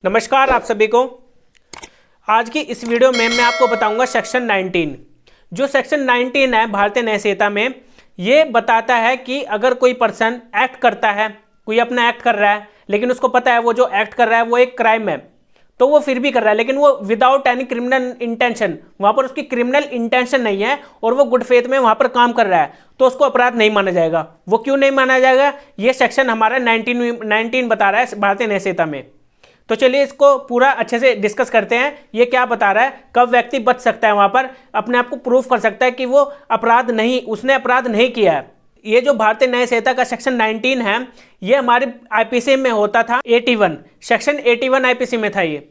नमस्कार आप सभी को। आज की इस वीडियो में मैं आपको बताऊंगा सेक्शन 19। जो सेक्शन 19 है भारतीय न्याय संहिता में, ये बताता है कि अगर कोई पर्सन एक्ट करता है, कोई अपना एक्ट कर रहा है, लेकिन उसको पता है वो जो एक्ट कर रहा है वो एक क्राइम है, तो वो फिर भी कर रहा है, लेकिन वो विदाउट एनी क्रिमिनल इंटेंशन, वहां पर उसकी क्रिमिनल इंटेंशन नहीं है और वो गुड फेथ में वहां पर काम कर रहा है, तो उसको अपराध नहीं माना जाएगा। वो क्यों नहीं माना जाएगा, ये सेक्शन हमारा 19 बता रहा है भारतीय न्याय संहिता में। तो चलिए इसको पूरा अच्छे से डिस्कस करते हैं। ये क्या बता रहा है, कब व्यक्ति बच सकता है, वहां पर अपने आप को प्रूफ कर सकता है कि वो उसने अपराध नहीं किया है। ये जो भारतीय न्याय संहिता का सेक्शन 19 है, ये हमारे आईपीसी में होता था 81, सेक्शन 81 आईपीसी में था ये,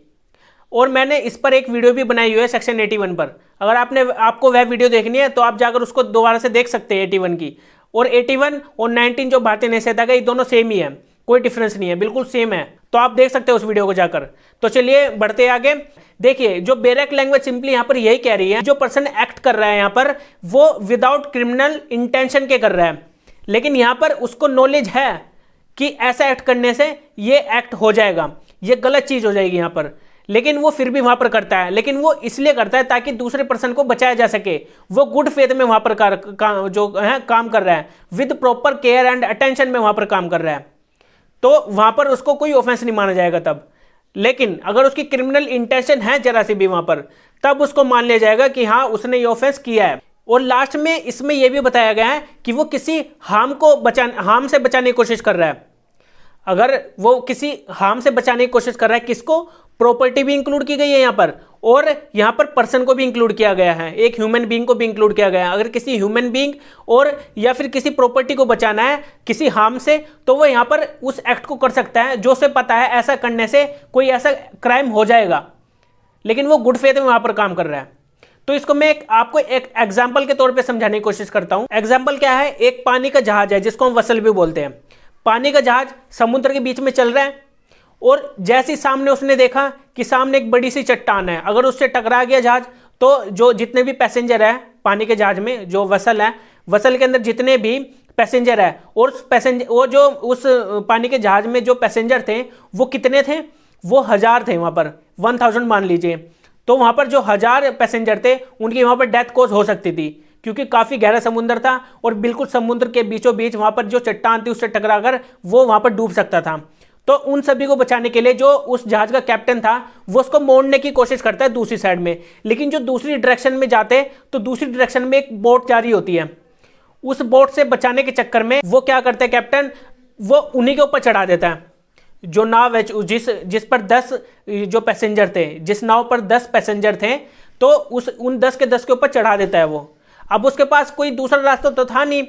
और मैंने इस पर एक वीडियो भी बनाई हुई है सेक्शन 81 पर। अगर आपको वह वीडियो देखनी है तो आप जाकर उसको दोबारा से देख सकते हैं 81 की। और 81 और 19 जो भारतीय न्याय संहिता का, ये दोनों सेम ही है, कोई डिफरेंस नहीं है, बिल्कुल सेम है, तो आप देख सकते हो उस वीडियो को जाकर। तो चलिए बढ़ते आगे। देखिए जो बेरेक लैंग्वेज सिंपली यहाँ पर यही कह रही है, जो पर्सन एक्ट कर रहा है यहाँ पर वो विदाउट क्रिमिनल इंटेंशन के कर रहा है, लेकिन यहाँ पर उसको नॉलेज है कि ऐसा एक्ट करने से ये एक्ट हो जाएगा, ये गलत चीज हो जाएगी यहाँ पर, लेकिन वो फिर भी वहां पर करता है। लेकिन वो इसलिए करता है ताकि दूसरे पर्सन को बचाया जा सके। वो गुड फेथ में वहां पर काम कर रहा है, with proper care and attention में वहां पर काम कर रहा है, तो वहां पर उसको कोई ऑफेंस नहीं माना जाएगा तब। लेकिन अगर उसकी क्रिमिनल इंटेंशन है जरा सी भी वहां पर, तब उसको मान लिया जाएगा कि हाँ उसने ये ऑफेंस किया है। और लास्ट में इसमें यह भी बताया गया है कि वो किसी हार्म से बचाने की कोशिश कर रहा है। अगर वो किसी हार्म से बचाने की कोशिश कर रहा है, किसको, प्रॉपर्टी भी इंक्लूड की गई है यहाँ पर, और यहाँ पर पर्सन को भी इंक्लूड किया गया है, एक ह्यूमन बीइंग को भी इंक्लूड किया गया है। अगर किसी ह्यूमन बीइंग और या फिर किसी प्रॉपर्टी को बचाना है किसी हार्म से, तो वो यहाँ पर उस एक्ट को कर सकता है जो उसे पता है ऐसा करने से कोई ऐसा क्राइम हो जाएगा, लेकिन वो गुड फेथ में वहां पर काम कर रहा है। तो इसको मैं आपको एक एग्जाम्पल के तौर पर समझाने की कोशिश करता हूँ। एग्जाम्पल क्या है, एक पानी का जहाज है जिसको हम वसल भी बोलते हैं। पानी का जहाज समुद्र के बीच में चल रहा है, और जैसे सामने उसने देखा कि सामने एक बड़ी सी चट्टान है, अगर उससे टकरा गया जहाज, तो जो जितने भी पैसेंजर है पानी के जहाज में, जो वसल है, वसल के अंदर जितने भी पैसेंजर है, और जो उस पानी के जहाज में जो पैसेंजर थे वो कितने थे, वो 1000 थे, वहां पर 1000 मान लीजिए। तो वहां पर जो 1000 पैसेंजर थे उनकी वहां पर डेथ कॉज हो सकती थी, क्योंकि काफी गहरा समुद्र था और बिल्कुल समुद्र के बीचों बीच वहां पर जो चट्टान थी उससे टकराकर वो वहां पर डूब सकता था। तो उन सभी को बचाने के लिए जो उस जहाज का कैप्टन था वो उसको मोड़ने की कोशिश करता है दूसरी साइड में, लेकिन जो दूसरी डायरेक्शन में जाते तो दूसरी डायरेक्शन में एक बोट जारी होती है। उस बोट से बचाने के चक्कर में वो क्या करता है कैप्टन, वो उन्हीं के ऊपर चढ़ा देता है। जो नाव है जिस पर 10 जो पैसेंजर थे, जिस नाव पर 10 पैसेंजर थे, तो उन 10 के ऊपर चढ़ा देता है वो। अब उसके पास कोई दूसरा रास्ता तो था नहीं,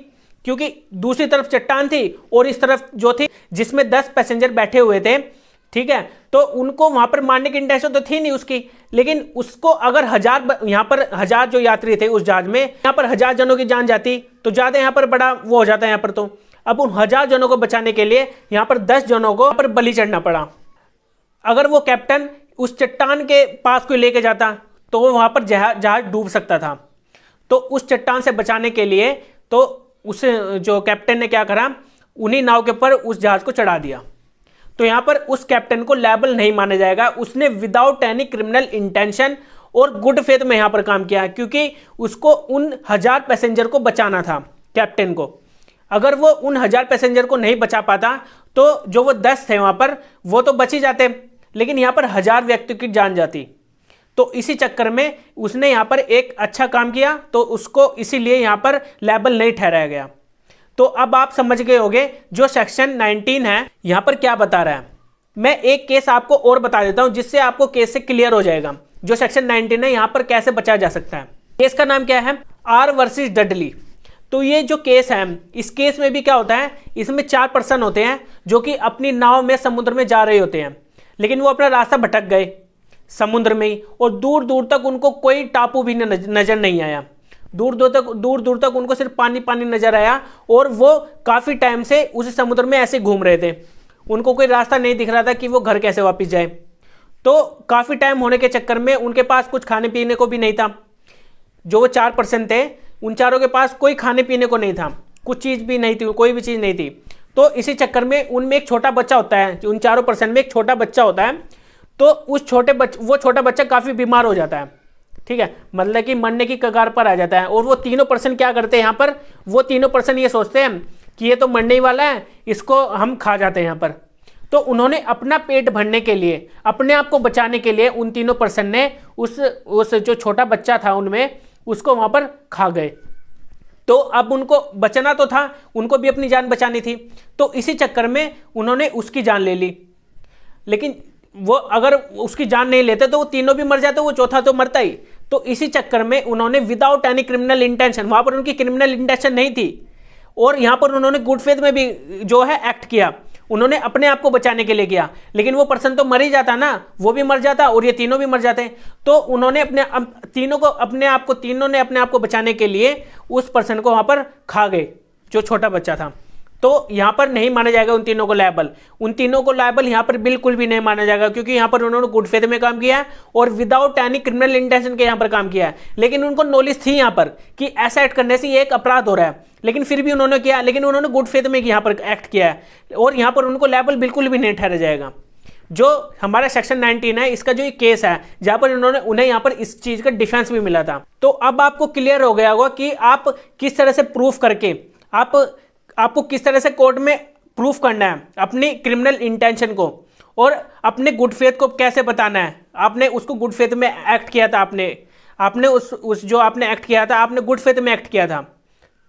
क्योंकि दूसरी तरफ चट्टान थी और इस तरफ जो थी जिसमें 10 पैसेंजर बैठे हुए थे, ठीक है, तो उनको वहां पर मारने की इंटेंशन तो थी नहीं उसकी, लेकिन उसको अगर 1000 जो यात्री थे उस जहाज में, यहाँ पर 1000 जनों की जान जाती तो ज्यादा यहाँ पर बड़ा वो हो जाता है यहाँ पर। तो अब उन 1000 जनों को बचाने के लिए यहाँ पर 10 जनों को पर बलि चढ़ना पड़ा। अगर वो कैप्टन उस चट्टान के पास कोई लेके जाता तो वहां पर जहाज डूब सकता था। तो उस चट्टान से बचाने के लिए तो उस जो कैप्टन ने क्या करा, उन्हीं नाव के ऊपर उस जहाज को चढ़ा दिया। तो यहां पर उस कैप्टन को लायबल नहीं माना जाएगा, उसने विदाउट एनी क्रिमिनल इंटेंशन और गुड फेथ में यहां पर काम किया, क्योंकि उसको उन 1000 पैसेंजर को बचाना था कैप्टन को। अगर वो उन 1000 पैसेंजर को नहीं बचा पाता तो जो वो 10 थे वहां पर वो तो बच ही जाते, लेकिन यहां पर 1000 व्यक्तियों की जान जाती। तो इसी चक्कर में उसने यहां पर एक अच्छा काम किया, तो उसको इसीलिए यहां पर लायबल नहीं ठहराया गया। तो अब आप समझ गए होंगे जो सेक्शन 19 है यहां पर क्या बता रहा है। मैं एक केस आपको और बता देता हूं जिससे आपको केस से क्लियर हो जाएगा जो सेक्शन 19 है यहां पर कैसे बचाया जा सकता है। केस का नाम क्या है, आर वर्सेस डडली। तो ये जो केस है, इस केस में भी क्या होता है, इसमें 4 पर्सन होते हैं जो कि अपनी नाव में समुद्र में जा रहे होते हैं, लेकिन वो अपना रास्ता भटक गए समुद्र में ही, और दूर दूर तक उनको कोई टापू भी नजर नहीं आया। दूर दूर तक उनको सिर्फ पानी पानी नजर आया, और वो काफी टाइम से उस समुद्र में ऐसे घूम रहे थे, उनको कोई रास्ता नहीं दिख रहा था कि वो घर कैसे वापस जाए। तो काफी टाइम होने के चक्कर में उनके पास कुछ खाने पीने को भी नहीं था। जो वो 4 पर्सन थे उन चारों के पास कोई खाने पीने को नहीं था, कुछ चीज भी नहीं थी, कोई भी चीज नहीं थी। तो इसी चक्कर में उनमें एक छोटा बच्चा होता है, उन चारों पर्सन में एक छोटा बच्चा होता है। तो वो छोटा बच्चा काफ़ी बीमार हो जाता है, ठीक है, मतलब कि मरने की कगार पर आ जाता है। और वो तीनों पर्सन क्या करते हैं यहाँ पर, वो तीनों पर्सन ये सोचते हैं कि ये तो मरने ही वाला है, इसको हम खा जाते हैं यहाँ पर। तो उन्होंने अपना पेट भरने के लिए, अपने आप को बचाने के लिए उन तीनों पर्सन ने उस जो छोटा बच्चा था उनमें, उसको वहाँ पर खा गए। तो अब उनको बचना तो था, उनको भी अपनी जान बचानी थी, तो इसी चक्कर में उन्होंने उसकी जान ले ली। लेकिन वो अगर उसकी जान नहीं लेते तो वो तीनों भी मर जाते, वो चौथा तो मरता ही। तो इसी चक्कर में उन्होंने विदाउट एनी क्रिमिनल इंटेंशन, वहां पर उनकी क्रिमिनल इंटेंशन नहीं थी, और यहां पर उन्होंने गुड फेथ में भी जो है एक्ट किया, उन्होंने अपने आप को बचाने के लिए किया। लेकिन वो पर्सन तो मर ही जाता ना, वो भी मर जाता और ये तीनों भी मर जाते। तो उन्होंने तीनों ने अपने आप को बचाने के लिए उस पर्सन को वहां पर खा गए, जो छोटा बच्चा था। तो यहां पर नहीं माना जाएगा उन तीनों को लायबल, उन तीनों को लायबल यहां पर बिल्कुल भी नहीं माना जाएगा, क्योंकि यहां पर उन्होंने गुड फेथ में काम किया है और विदाउट एनी क्रिमिनल इंटेंशन के यहां पर काम किया है। लेकिन उनको नॉलेज थी यहां पर कि ऐसा एक्ट करने से ये एक अपराध हो रहा है, लेकिन फिर भी उन्होंने किया, लेकिन उन्होंने गुड फेथ में यहां पर एक्ट किया है, और यहां पर उनको लायबल बिल्कुल भी नहीं ठहरा जाएगा। जो हमारा सेक्शन 19 है, इसका जो ये केस है जहां पर उन्हें यहां पर इस चीज का डिफेंस भी मिला था। तो अब आपको क्लियर हो गया होगा कि आप किस तरह से प्रूफ करके आपको किस तरह से कोर्ट में प्रूफ करना है अपनी क्रिमिनल इंटेंशन को, और अपने गुड फेथ को कैसे बताना है। आपने उसको गुड फेथ में एक्ट किया था, आपने उस जो आपने एक्ट किया था, आपने गुड फेथ में एक्ट किया था।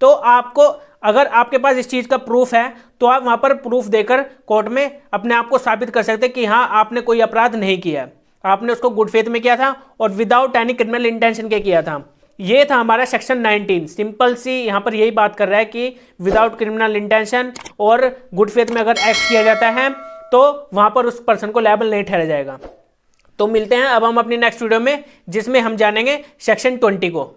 तो आपको, अगर आपके पास इस चीज़ का प्रूफ है, तो आप वहाँ पर प्रूफ देकर कोर्ट में अपने आप को साबित कर सकते हैं कि हाँ, आपने कोई अपराध नहीं किया, आपने उसको गुड फेथ में किया था और विदाउट एनी क्रिमिनल इंटेंशन के किया था। ये था हमारा सेक्शन 19। सिंपल सी यहाँ पर यही बात कर रहा है कि विदाउट क्रिमिनल इंटेंशन और गुड फेथ में अगर एक्ट किया जाता है तो वहाँ पर उस पर्सन को लायबल नहीं ठहरा जाएगा। तो मिलते हैं अब हम अपनी नेक्स्ट वीडियो में, जिसमें हम जानेंगे सेक्शन 20 को।